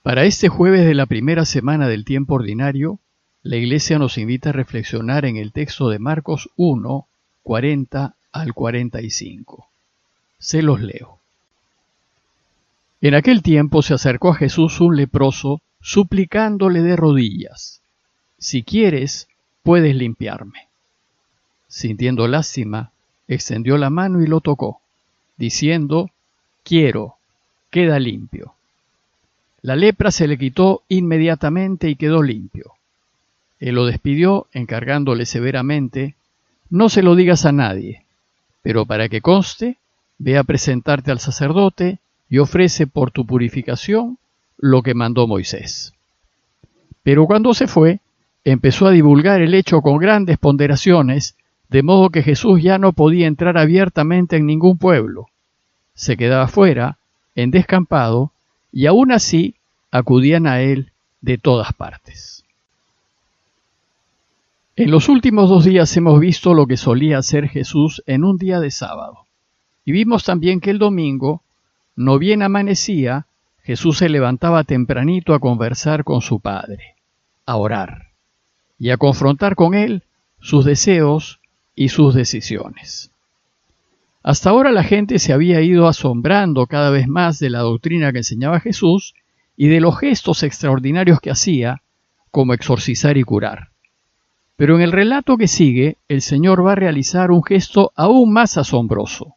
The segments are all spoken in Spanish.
Para este jueves de la primera semana del tiempo ordinario, la Iglesia nos invita a reflexionar en el texto de Marcos 1, 40 al 45. Se los leo. En aquel tiempo se acercó a Jesús un leproso, suplicándole de rodillas: «Si quieres, puedes limpiarme». Sintiendo lástima, extendió la mano y lo tocó, diciendo: «Quiero, queda limpio». La lepra se le quitó inmediatamente y quedó limpio. Él lo despidió, encargándole severamente: «No se lo digas a nadie, pero para que conste, ve a presentarte al sacerdote y ofrece por tu purificación lo que mandó Moisés». Pero cuando se fue, empezó a divulgar el hecho con grandes ponderaciones, de modo que Jesús ya no podía entrar abiertamente en ningún pueblo. Se quedaba fuera, en descampado, y aún así acudían a él de todas partes. En los últimos 2 días hemos visto lo que solía hacer Jesús en un día de sábado. Y vimos también que el domingo, no bien amanecía, Jesús se levantaba tempranito a conversar con su Padre, a orar y a confrontar con él sus deseos y sus decisiones. Hasta ahora la gente se había ido asombrando cada vez más de la doctrina que enseñaba Jesús y de los gestos extraordinarios que hacía, como exorcizar y curar. Pero en el relato que sigue, el Señor va a realizar un gesto aún más asombroso: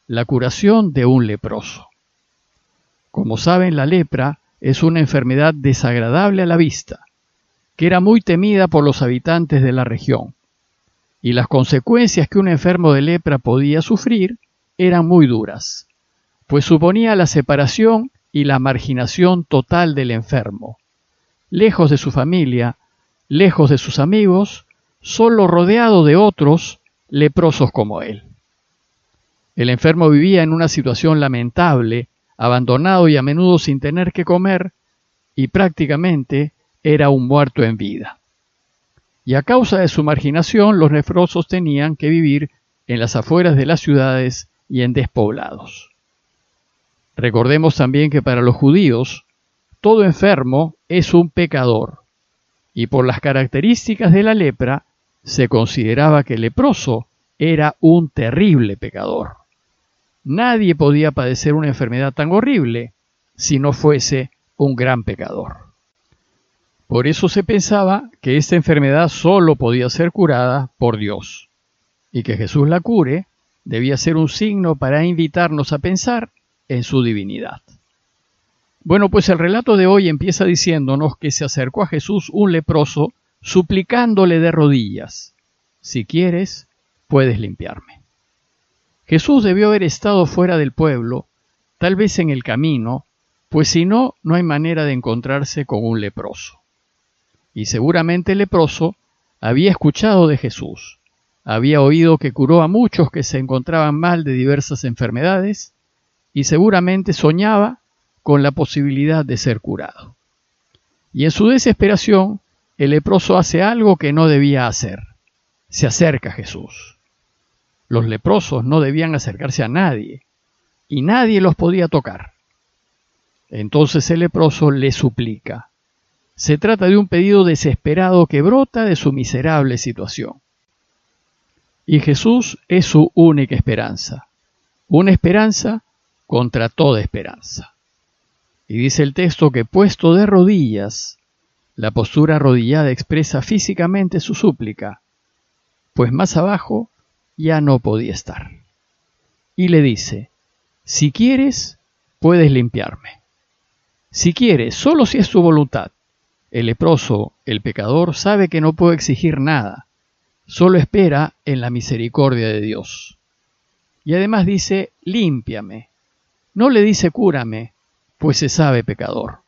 la curación de un leproso. Como saben, la lepra es una enfermedad desagradable a la vista, que era muy temida por los habitantes de la región, y las consecuencias que un enfermo de lepra podía sufrir eran muy duras, pues suponía la separación y la marginación total del enfermo, lejos de su familia, lejos de sus amigos, solo rodeado de otros leprosos como él. El enfermo vivía en una situación lamentable, abandonado y a menudo sin tener que comer, y prácticamente era un muerto en vida. Y a causa de su marginación, los leprosos tenían que vivir en las afueras de las ciudades y en despoblados. Recordemos también que para los judíos, todo enfermo es un pecador, y por las características de la lepra, se consideraba que el leproso era un terrible pecador. Nadie podía padecer una enfermedad tan horrible si no fuese un gran pecador. Por eso se pensaba que esta enfermedad solo podía ser curada por Dios, y que Jesús la cure debía ser un signo para invitarnos a pensar en su divinidad. Bueno, pues el relato de hoy empieza diciéndonos que se acercó a Jesús un leproso, suplicándole de rodillas: «Si quieres, puedes limpiarme». Jesús debió haber estado fuera del pueblo, tal vez en el camino, pues si no, no hay manera de encontrarse con un leproso. Y seguramente el leproso había escuchado de Jesús, había oído que curó a muchos que se encontraban mal de diversas enfermedades, y seguramente soñaba con la posibilidad de ser curado. Y en su desesperación, el leproso hace algo que no debía hacer: se acerca a Jesús. Los leprosos no debían acercarse a nadie, y nadie los podía tocar. Entonces el leproso le suplica. Se trata de un pedido desesperado que brota de su miserable situación. Y Jesús es su única esperanza, una esperanza contra toda esperanza. Y dice el texto que, puesto de rodillas, la postura arrodillada expresa físicamente su súplica, pues más abajo ya no podía estar. Y le dice: «Si quieres, puedes limpiarme». Si quieres, solo si es tu voluntad. El leproso, el pecador, sabe que no puede exigir nada, solo espera en la misericordia de Dios. Y además dice: «Límpiame». No le dice: «Cúrame», pues se sabe pecador.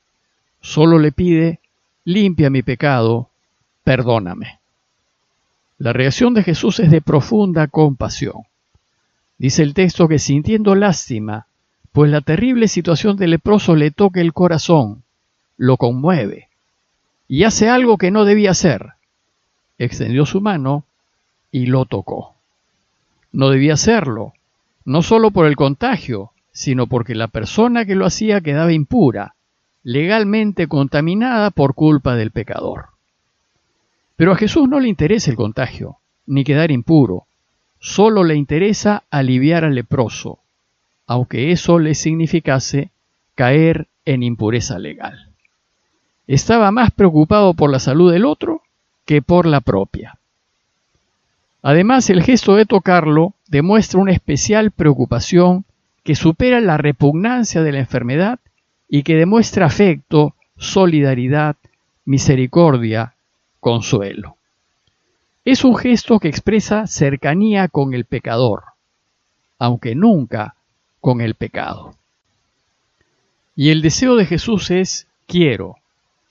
Solo le pide: «Limpia mi pecado, perdóname». La reacción de Jesús es de profunda compasión. Dice el texto que, sintiendo lástima, pues la terrible situación del leproso le toca el corazón, lo conmueve, y hace algo que no debía hacer. Extendió su mano y lo tocó. No debía hacerlo, no solo por el contagio, sino porque la persona que lo hacía quedaba impura, legalmente contaminada por culpa del pecador. Pero a Jesús no le interesa el contagio, ni quedar impuro. Solo le interesa aliviar al leproso, aunque eso le significase caer en impureza legal. Estaba más preocupado por la salud del otro que por la propia. Además, el gesto de tocarlo demuestra una especial preocupación que supera la repugnancia de la enfermedad y que demuestra afecto, solidaridad, misericordia, consuelo. Es un gesto que expresa cercanía con el pecador, aunque nunca con el pecado. Y el deseo de Jesús es: quiero,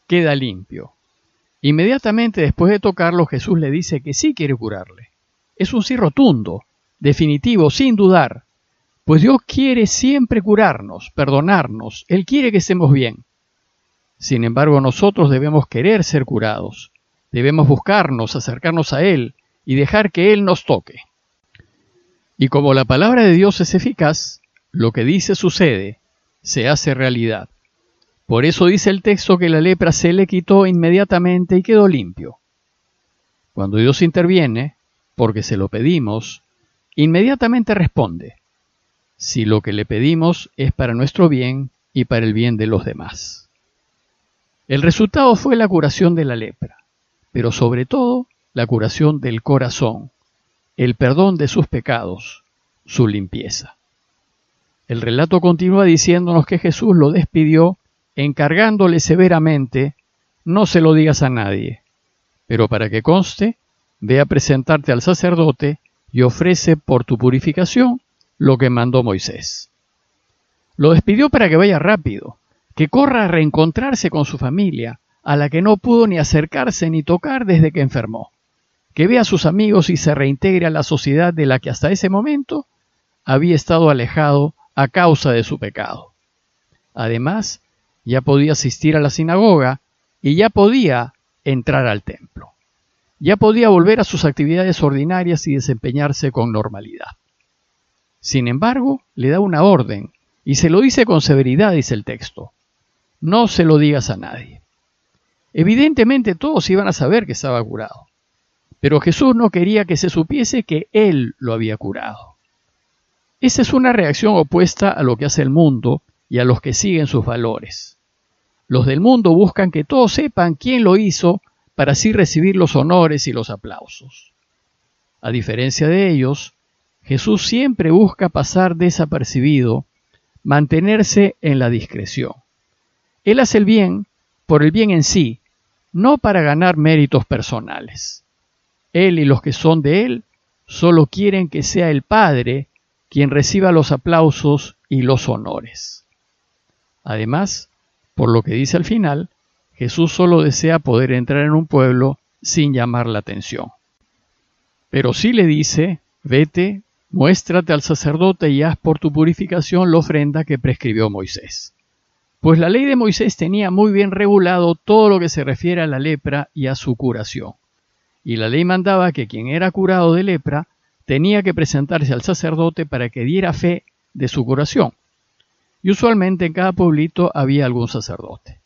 queda limpio. Inmediatamente después de tocarlo, Jesús le dice que sí quiere curarle. Es un sí rotundo, definitivo, sin dudar, pues Dios quiere siempre curarnos, perdonarnos. Él quiere que estemos bien. Sin embargo, nosotros debemos querer ser curados. Debemos buscarnos, acercarnos a Él y dejar que Él nos toque. Y como la palabra de Dios es eficaz, lo que dice sucede, se hace realidad. Por eso dice el texto que la lepra se le quitó inmediatamente y quedó limpio. Cuando Dios interviene, porque se lo pedimos, inmediatamente responde, si lo que le pedimos es para nuestro bien y para el bien de los demás. El resultado fue la curación de la lepra, pero sobre todo la curación del corazón, el perdón de sus pecados, su limpieza. El relato continúa diciéndonos que Jesús lo despidió encargándole severamente: no se lo digas a nadie, pero para que conste, ve a presentarte al sacerdote y ofrece por tu purificación lo que mandó Moisés. Lo despidió para que vaya rápido, que corra a reencontrarse con su familia, a la que no pudo ni acercarse ni tocar desde que enfermó, que vea a sus amigos y se reintegre a la sociedad de la que hasta ese momento había estado alejado a causa de su pecado. Además, ya podía asistir a la sinagoga y ya podía entrar al templo. Ya podía volver a sus actividades ordinarias y desempeñarse con normalidad. Sin embargo, le da una orden, y se lo dice con severidad, dice el texto: no se lo digas a nadie. Evidentemente todos iban a saber que estaba curado, pero Jesús no quería que se supiese que Él lo había curado. Esa es una reacción opuesta a lo que hace el mundo y a los que siguen sus valores. Los del mundo buscan que todos sepan quién lo hizo para así recibir los honores y los aplausos. A diferencia de ellos, Jesús siempre busca pasar desapercibido, mantenerse en la discreción. Él hace el bien por el bien en sí, no para ganar méritos personales. Él y los que son de Él solo quieren que sea el Padre quien reciba los aplausos y los honores. Además, por lo que dice al final, Jesús solo desea poder entrar en un pueblo sin llamar la atención. Pero sí le dice: vete, muéstrate al sacerdote y haz por tu purificación la ofrenda que prescribió Moisés. Pues la ley de Moisés tenía muy bien regulado todo lo que se refiere a la lepra y a su curación. Y la ley mandaba que quien era curado de lepra tenía que presentarse al sacerdote para que diera fe de su curación. Y usualmente en cada pueblito había algún sacerdote.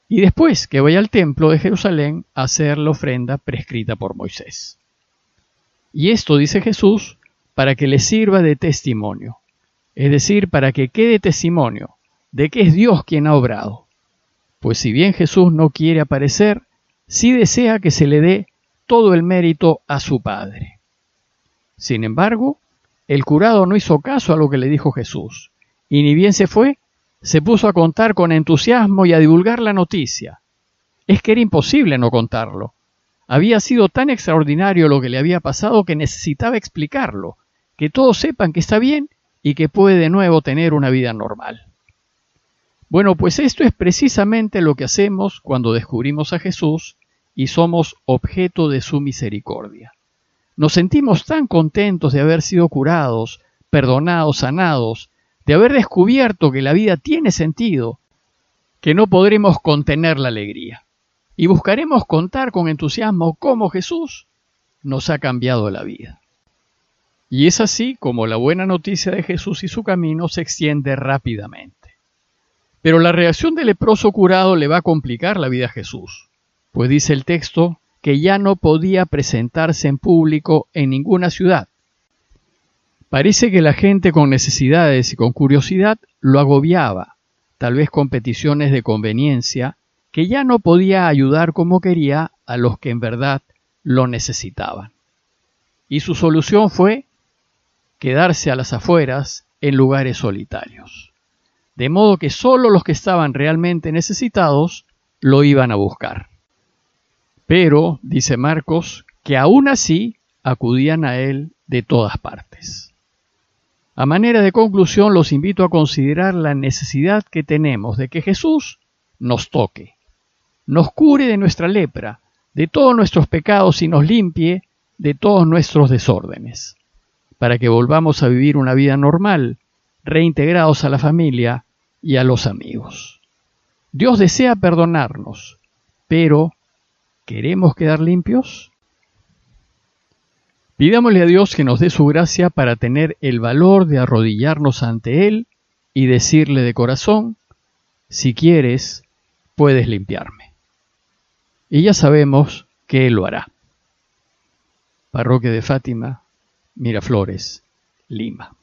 Y después que vaya al templo de Jerusalén a hacer la ofrenda prescrita por Moisés. Y esto, dice Jesús, para que le sirva de testimonio, es decir, para que quede testimonio de que es Dios quien ha obrado. Pues si bien Jesús no quiere aparecer, sí desea que se le dé todo el mérito a su Padre. Sin embargo, el curado no hizo caso a lo que le dijo Jesús, y ni bien se fue, se puso a contar con entusiasmo y a divulgar la noticia. Es que era imposible no contarlo. Había sido tan extraordinario lo que le había pasado que necesitaba explicarlo, que todos sepan que está bien y que puede de nuevo tener una vida normal. Bueno, pues esto es precisamente lo que hacemos cuando descubrimos a Jesús y somos objeto de su misericordia. Nos sentimos tan contentos de haber sido curados, perdonados, sanados, de haber descubierto que la vida tiene sentido, que no podremos contener la alegría. Y buscaremos contar con entusiasmo cómo Jesús nos ha cambiado la vida. Y es así como la buena noticia de Jesús y su camino se extiende rápidamente. Pero la reacción del leproso curado le va a complicar la vida a Jesús, pues dice el texto que ya no podía presentarse en público en ninguna ciudad. Parece que la gente con necesidades y con curiosidad lo agobiaba, tal vez con peticiones de conveniencia, que ya no podía ayudar como quería a los que en verdad lo necesitaban. Y su solución fue quedarse a las afueras en lugares solitarios. De modo que solo los que estaban realmente necesitados lo iban a buscar. Pero, dice Marcos, que aún así acudían a él de todas partes. A manera de conclusión, los invito a considerar la necesidad que tenemos de que Jesús nos toque, nos cure de nuestra lepra, de todos nuestros pecados y nos limpie de todos nuestros desórdenes, para que volvamos a vivir una vida normal, reintegrados a la familia y a los amigos. Dios desea perdonarnos, pero ¿queremos quedar limpios? Pidámosle a Dios que nos dé su gracia para tener el valor de arrodillarnos ante Él y decirle de corazón, si quieres, puedes limpiarme. Y ya sabemos que Él lo hará. Parroquia de Fátima, Miraflores, Lima.